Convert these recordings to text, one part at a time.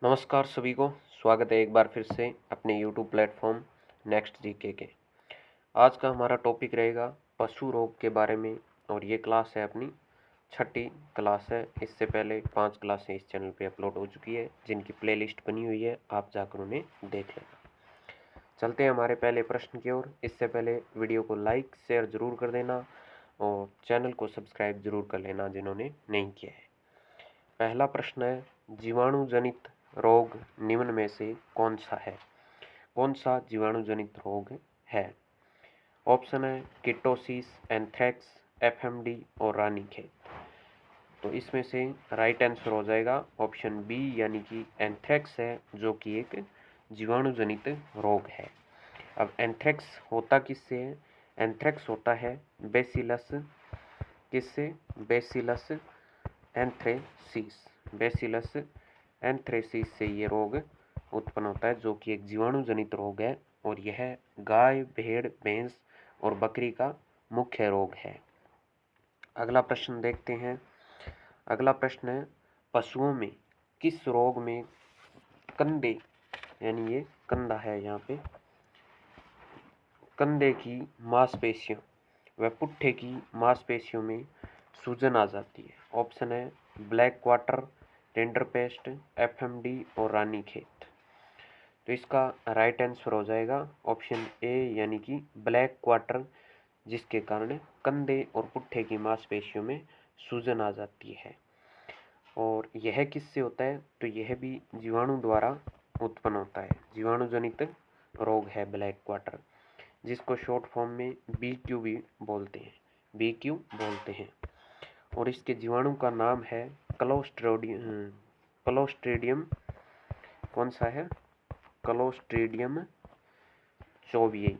नमस्कार सभी को। स्वागत है एक बार फिर से अपने यूट्यूब प्लेटफॉर्म नेक्स्ट जीके के। आज का हमारा टॉपिक रहेगा पशु रोग के बारे में और ये क्लास है अपनी छठी क्लास है। इससे पहले 5 क्लासें इस चैनल पे अपलोड हो चुकी है जिनकी प्लेलिस्ट बनी हुई है, आप जाकर उन्हें देख लेना। चलते हैं हमारे पहले प्रश्न की ओर। इससे पहले वीडियो को लाइक शेयर ज़रूर कर देना और चैनल को सब्सक्राइब ज़रूर कर लेना जिन्होंने नहीं किया है। पहला प्रश्न है, जीवाणु जनित रोग निम्न में से कौन सा है? कौन सा जीवाणु जनित रोग है? ऑप्शन है किटोसिस, एंथ्रेक्स, एफएमडी और रानीखेत। तो इसमें से राइट आंसर हो जाएगा ऑप्शन बी यानी कि एंथ्रेक्स है, जो कि एक जीवाणु जनित रोग है। अब एंथ्रेक्स होता किससे है? एंथ्रेक्स होता है बेसिलस, किससे? Bacillus anthracis. बेसिलस एंथ्रेसिस से ये रोग उत्पन्न होता है, जो कि एक जीवाणु जनित रोग है और यह गाय, भेड़, भैंस और बकरी का मुख्य रोग है। अगला प्रश्न देखते हैं। अगला प्रश्न है, पशुओं में किस रोग में कंधे यानी ये कंधा है यहाँ पे, कंधे की मांसपेशियों व पुट्ठे की मांसपेशियों में सूजन आ जाती है? ऑप्शन है ब्लैक क्वार्टर, रिंडरपेस्ट, एफएमडी और रानीखेत। तो इसका राइट आंसर हो जाएगा ऑप्शन ए यानी कि ब्लैक क्वार्टर, जिसके कारण कंधे और पुट्ठे की मांसपेशियों में सूजन आ जाती है। और यह किससे होता है? तो यह भी जीवाणु द्वारा उत्पन्न होता है। जीवाणु जनित रोग है ब्लैक क्वार्टर, जिसको शॉर्ट फॉर्म में BQ भी बोलते हैं, BQ बोलते हैं। और इसके जीवाणु का नाम है क्लोस्ट्रीडियम। कौन सा है? क्लोस्ट्रीडियम चौबियई।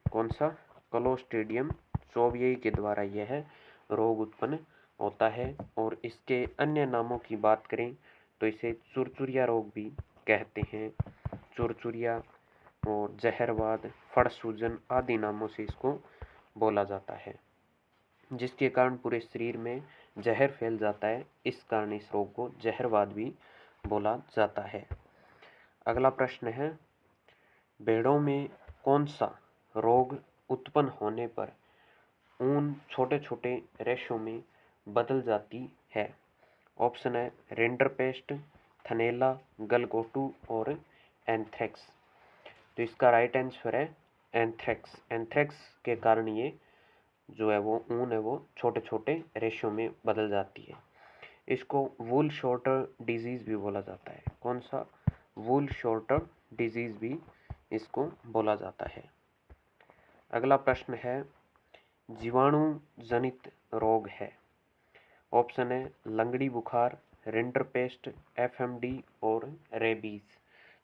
कौन सा? क्लोस्ट्रीडियम चौबियई के द्वारा यह रोग उत्पन्न होता है। और इसके अन्य नामों की बात करें तो इसे चुरचुरिया रोग भी कहते हैं। चुरचुरिया और जहरवाद, फड़ सूजन आदि नामों से इसको बोला जाता है, जिसके कारण पूरे शरीर में जहर फैल जाता है। इस कारण इस रोग को जहरवाद भी बोला जाता है। अगला प्रश्न है, भेड़ों में कौन सा रोग उत्पन्न होने पर ऊन छोटे छोटे रेशों में बदल जाती है? ऑप्शन है रिंडरपेस्ट, थनैला, गलघोटू और एंथ्रेक्स। तो इसका राइट आंसर है एंथ्रेक्स। एंथ्रेक्स के कारण ये जो है वो ऊन है वो छोटे छोटे रेशों में बदल जाती है। इसको वूल शॉर्टर डिजीज़ भी बोला जाता है। कौन सा? वूल शॉर्टर डिजीज़ भी इसको बोला जाता है। अगला प्रश्न है, जीवाणु जनित रोग है। ऑप्शन है लंगड़ी बुखार, रिंडरपेस्ट, एफएमडी और रेबीज।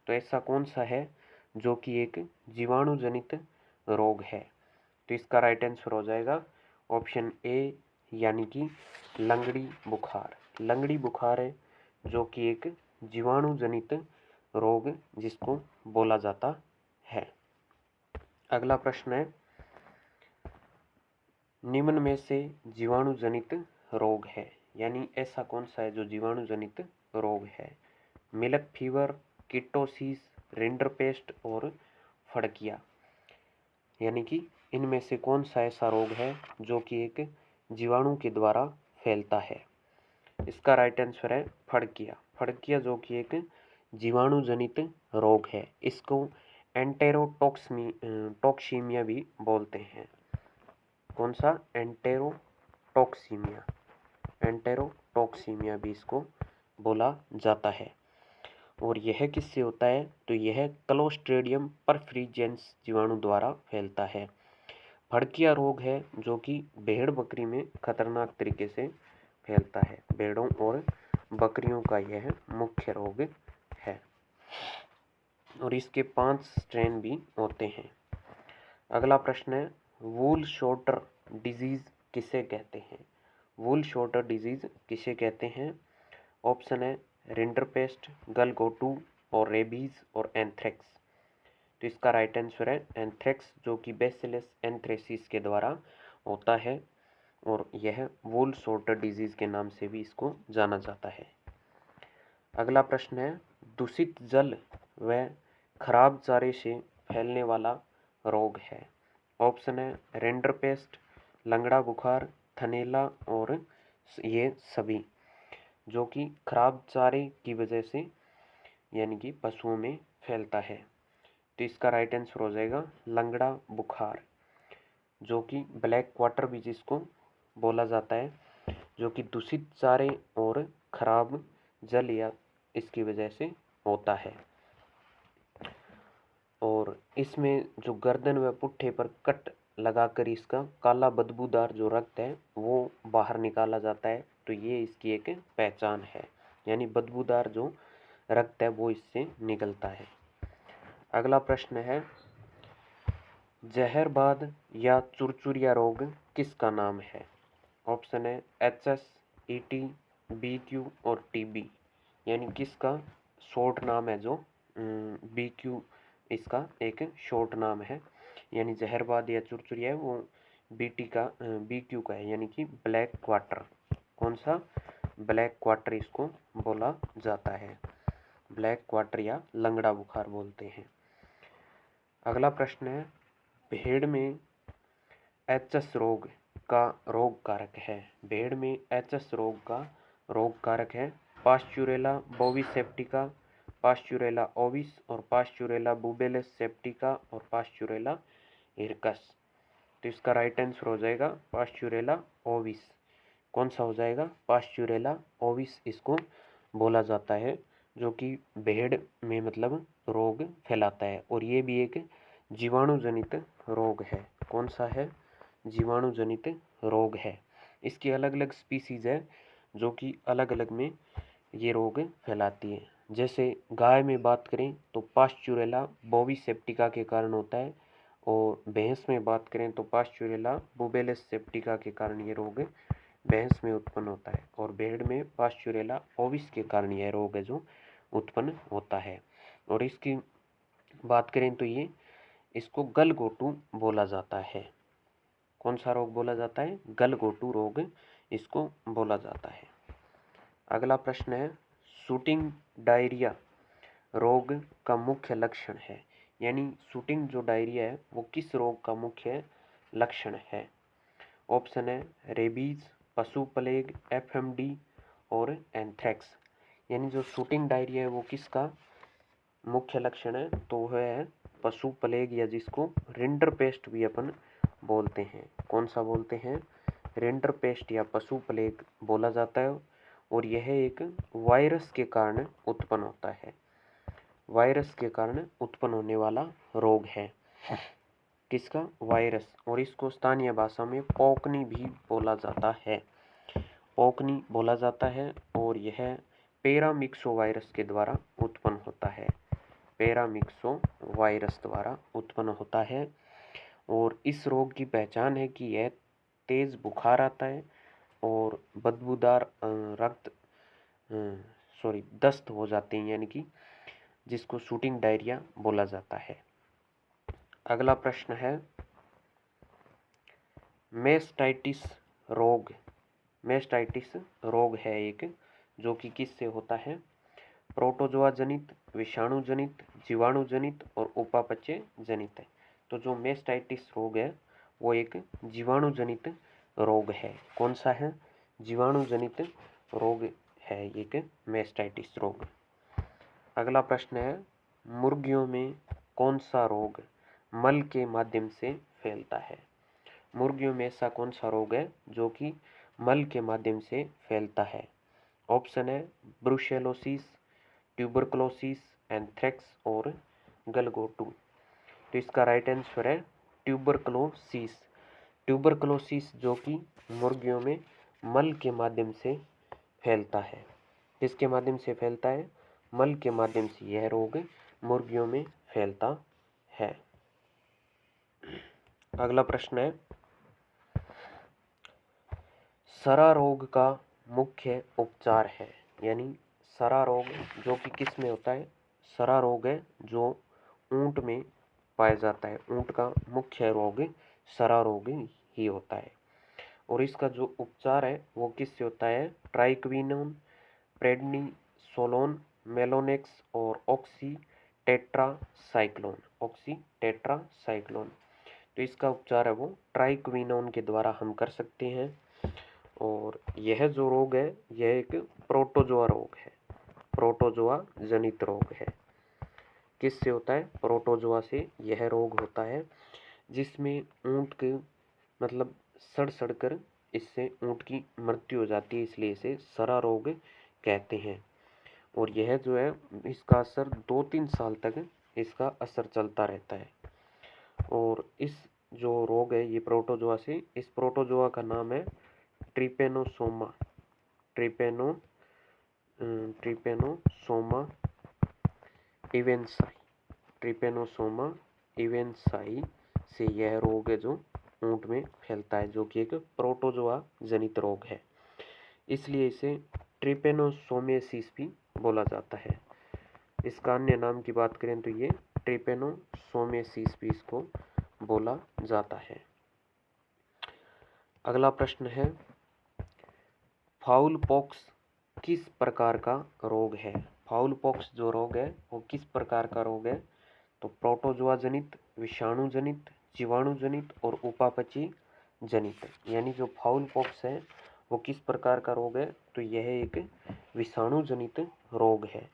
तो ऐसा कौन सा है जो कि एक जीवाणु जनित रोग है? तो इसका राइट आंसर हो जाएगा ऑप्शन ए यानी कि लंगड़ी बुखार। लंगड़ी बुखार है जो कि एक जीवाणु जनित रोग जिसको बोला जाता है। अगला प्रश्न है, निम्न में से जीवाणु जनित रोग है, यानी ऐसा कौन सा है जो जीवाणु जनित रोग है? मिल्क फीवर, किटोसिस, रिंडरपेस्ट और फड़किया। यानी कि इनमें से कौन सा ऐसा रोग है जो कि एक जीवाणु के द्वारा फैलता है? इसका राइट आंसर है फड़किया। फड़किया जो कि एक जीवाणु जनित रोग है। इसको टॉक्सीमिया भी बोलते हैं। कौन सा? एंटेरोटॉक्सीमिया। एंटेरोटॉक्सीमिया भी इसको बोला जाता है। और यह किससे होता है? तो यह क्लोस्ट्रीडियम परफ्रीजेंस जीवाणु द्वारा फैलता है। फड़किया रोग है जो कि भेड़ बकरी में खतरनाक तरीके से फैलता है। भेड़ों और बकरियों का यह मुख्य रोग है और इसके 5 स्ट्रेन भी होते हैं। अगला प्रश्न है, वूल शॉर्टर डिजीज किसे कहते हैं? वूल शॉर्टर डिजीज किसे कहते हैं? ऑप्शन है रिंडरपेस्ट, गलघोटू और रेबीज और एंथ्रेक्स। तो इसका राइट आंसर है एंथ्रेक्स, जो कि बेसिलस एंथ्रेसिस के द्वारा होता है और यह वूल शॉर्टर डिजीज के नाम से भी इसको जाना जाता है। अगला प्रश्न है, दूषित जल व खराब चारे से फैलने वाला रोग है। ऑप्शन है रिंडरपेस्ट, लंगड़ा बुखार, थनैला और ये सभी, जो कि खराब चारे की वजह से यानी कि पशुओं में फैलता है। तो इसका राइट आंसर हो जाएगा लंगड़ा बुखार, जो कि ब्लैक क्वार्टर भी जिसको बोला जाता है, जो कि दूषित चारे और खराब जल या इसकी वजह से होता है। और इसमें जो गर्दन व पुट्ठे पर कट लगाकर इसका काला बदबूदार जो रक्त है वो बाहर निकाला जाता है। तो ये इसकी एक पहचान है, यानी बदबूदार जो रक्त है वो इससे निकलता है। अगला प्रश्न है, जहरबाद या चुरचुरिया रोग किसका नाम है? ऑप्शन है HS, ET, BQ और TB, यानी किसका शॉर्ट नाम है जो BQ, इसका एक शॉर्ट नाम है। यानी जहरबाद या चुरचुरिया है वो BQ का है, यानी कि ब्लैक क्वार्टर। कौन सा? ब्लैक क्वार्टर इसको बोला जाता है, ब्लैक क्वार्टर या लंगड़ा बुखार बोलते हैं। अगला प्रश्न है, भेड़ में HS रोग का रोग कारक है। भेड़ में HS रोग का रोग कारक है पास्चुरेला बोविस सेप्टिका, पास्चुरेला ओविस और पास्चुरेला बुबेलस सेप्टिका और पास्चुरेला हिरकस। तो इसका राइट आंसर हो जाएगा पास्चुरेला ओविस। कौन सा हो जाएगा? पास्चुरेला ओविस इसको बोला जाता है, जो कि भेड़ में मतलब रोग फैलाता है। और ये भी एक जीवाणु जनित रोग है। कौन सा है? जीवाणु जनित रोग है। इसकी अलग अलग स्पीसीज है जो कि अलग अलग में ये रोग फैलाती है। जैसे गाय में बात करें तो पास्चुरेला बोविस सेप्टिका के कारण होता है, और भैंस में बात करें तो पास्चुरेला बुबेलस सेप्टिका के कारण ये रोग भैंस में उत्पन्न होता है। और भेड़ में पास्चुरेला ओविस के कारण यह रोग है जो उत्पन्न होता है। और इसकी बात करें तो ये इसको गलघोटू बोला जाता है। कौन सा रोग बोला जाता है? गलघोटू रोग इसको बोला जाता है। अगला प्रश्न है, शूटिंग डायरिया रोग का मुख्य लक्षण है। यानी शूटिंग जो डायरिया है वो किस रोग का मुख्य लक्षण है? ऑप्शन है रेबीज, पशु प्लेग, FMD और एंथ्रेक्स। यानी जो शूटिंग डायरिया है वो किसका मुख्य लक्षण है? तो वह है पशु प्लेग, या जिसको रिंडरपेस्ट भी अपन बोलते हैं। कौन सा बोलते हैं? रिंडरपेस्ट या पशु प्लेग बोला जाता है। और यह एक वायरस के कारण उत्पन्न होता है, वायरस के कारण उत्पन्न होने वाला रोग है। किसका? वायरस। और इसको स्थानीय भाषा में पोकनी भी बोला जाता है, पोकनी बोला जाता है। और यह पैरामिक्सो वायरस के द्वारा उत्पन्न होता है, पैरामिक्सो वायरस द्वारा उत्पन्न होता है। और इस रोग की पहचान है कि यह तेज बुखार आता है और बदबूदार दस्त हो जाते हैं, यानी कि जिसको शूटिंग डायरिया बोला जाता है। अगला प्रश्न है, मेस्टाइटिस रोग। मेस्टाइटिस रोग है एक, जो कि किससे होता है? प्रोटोजोआ जनित, विषाणु जनित, जीवाणु जनित और उपापचय जनित है। तो जो मेस्टाइटिस रोग है वो एक जीवाणु जनित रोग है। कौन सा है? जीवाणु जनित रोग है एक मेस्टाइटिस रोग। अगला प्रश्न है, मुर्गियों में कौन सा रोग मल के माध्यम से फैलता है? मुर्गियों में ऐसा कौन सा रोग है जो कि मल के माध्यम से फैलता है? ऑप्शन है ब्रुसेलोसिस, ट्यूबरकुलोसिस, एंथ्रेक्स और गलघोटू। तो इसका राइट आंसर है ट्यूबरकुलोसिस। ट्यूबरकुलोसिस जो कि मुर्गियों में मल के माध्यम से फैलता है। किसके माध्यम से फैलता है? मल के माध्यम से यह रोग मुर्गियों में फैलता है। अगला प्रश्न है, सरा रोग का मुख्य उपचार है। यानी सरा रोग जो कि किस में होता है? सरा रोग है जो ऊंट में पाया जाता है। ऊंट का मुख्य रोग सरा रोग ही होता है। और इसका जो उपचार है वो किससे होता है? ट्राइक्विनोन, प्रेडनिसोलोन, मेलोनेक्स और ऑक्सीटेट्रासाइक्लोन। तो इसका उपचार है वो ट्राइक्विनोन के द्वारा हम कर सकते हैं। और यह जो रोग है यह एक प्रोटोजोआ रोग है, प्रोटोजोआ जनित रोग है। किससे होता है? प्रोटोजोआ से यह रोग होता है, जिसमें ऊंट के मतलब सड़ कर इससे ऊंट की मृत्यु हो जाती है, इसलिए इसे सरा रोग कहते हैं। और यह जो है इसका असर 2-3 साल तक इसका असर चलता रहता है। और इस जो रोग है ये प्रोटोजोआ से, इस प्रोटोजोआ का नाम है ट्रिपेनोसोमा इवेंसाई। ट्रिपेनोसोमा इवेंसाई से यह रोग है जो ऊंट में फैलता है, जो कि एक प्रोटोजोआ जनित रोग है। इसलिए इसे ट्रिपेनोसोमियासिस भी बोला जाता है। इसका अन्य नाम की बात करें तो ये ट्रिपेनोसोमियासिस भी इसको बोला जाता है। अगला प्रश्न है, फाउल पॉक्स किस प्रकार का रोग है? फाउल पॉक्स जो रोग है वो किस प्रकार का रोग है? तो प्रोटोजोआ जनित, विषाणु जनित, जीवाणु जनित और उपापचयी जनित। यानी जो फाउल पॉक्स है वो किस प्रकार का रोग है? तो यह एक विषाणु जनित रोग है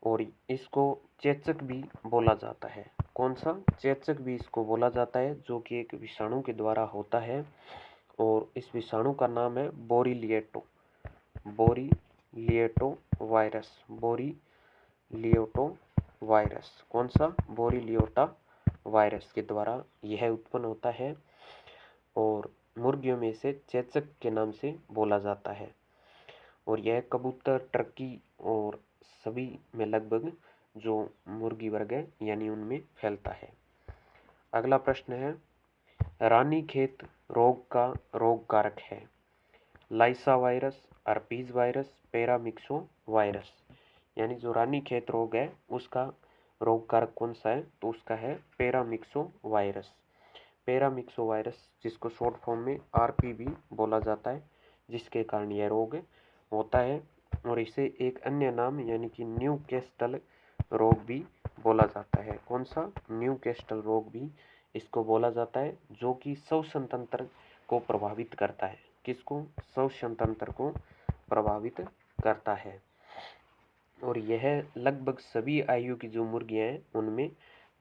और इसको चेचक भी बोला जाता है। कौन सा? चेचक भी इसको बोला जाता है, जो कि एक विषाणु के द्वारा होता है। और इस विषाणु का नाम है बोरीलिएटो वायरस। कौन सा? बोरीलियोटा वायरस के द्वारा यह उत्पन्न होता है और मुर्गियों में से चेचक के नाम से बोला जाता है। और यह कबूतर, टर्की और सभी में लगभग जो मुर्गी वर्ग है यानी उनमें फैलता है। अगला प्रश्न है, रानीखेत रोग का रोग कारक है? लाइसा वायरस, अर्पीज वायरस, पैरामिक्सो वायरस। यानी जो रानीखेत रोग है उसका रोग कारक कौन सा है? तो उसका है पैरामिक्सो वायरस। पैरामिक्सो वायरस, जिसको शॉर्ट फॉर्म में आरपी भी बोला जाता है, जिसके कारण यह रोग होता है। और इसे एक अन्य नाम यानी कि न्यूकैस्टल रोग भी बोला जाता है। कौन सा? न्यूकैस्टल रोग भी इसको बोला जाता है, जो कि श्वसन तंत्र को प्रभावित करता है। किसको? श्वसन तंत्र को प्रभावित करता है। और यह लगभग सभी आयु की जो मुर्गियां हैं उनमें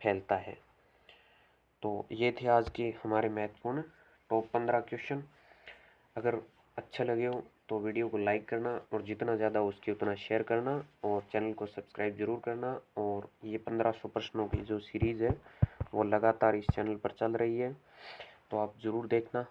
फैलता है। तो ये थे आज के हमारे महत्वपूर्ण टॉप 15 क्वेश्चन। अगर अच्छा लगे हो तो वीडियो को लाइक करना और जितना ज़्यादा उसके उतना शेयर करना और चैनल को सब्सक्राइब जरूर करना। और ये 1500 प्रश्नों की जो सीरीज़ है वो लगातार इस चैनल पर चल रही है, तो आप ज़रूर देखना।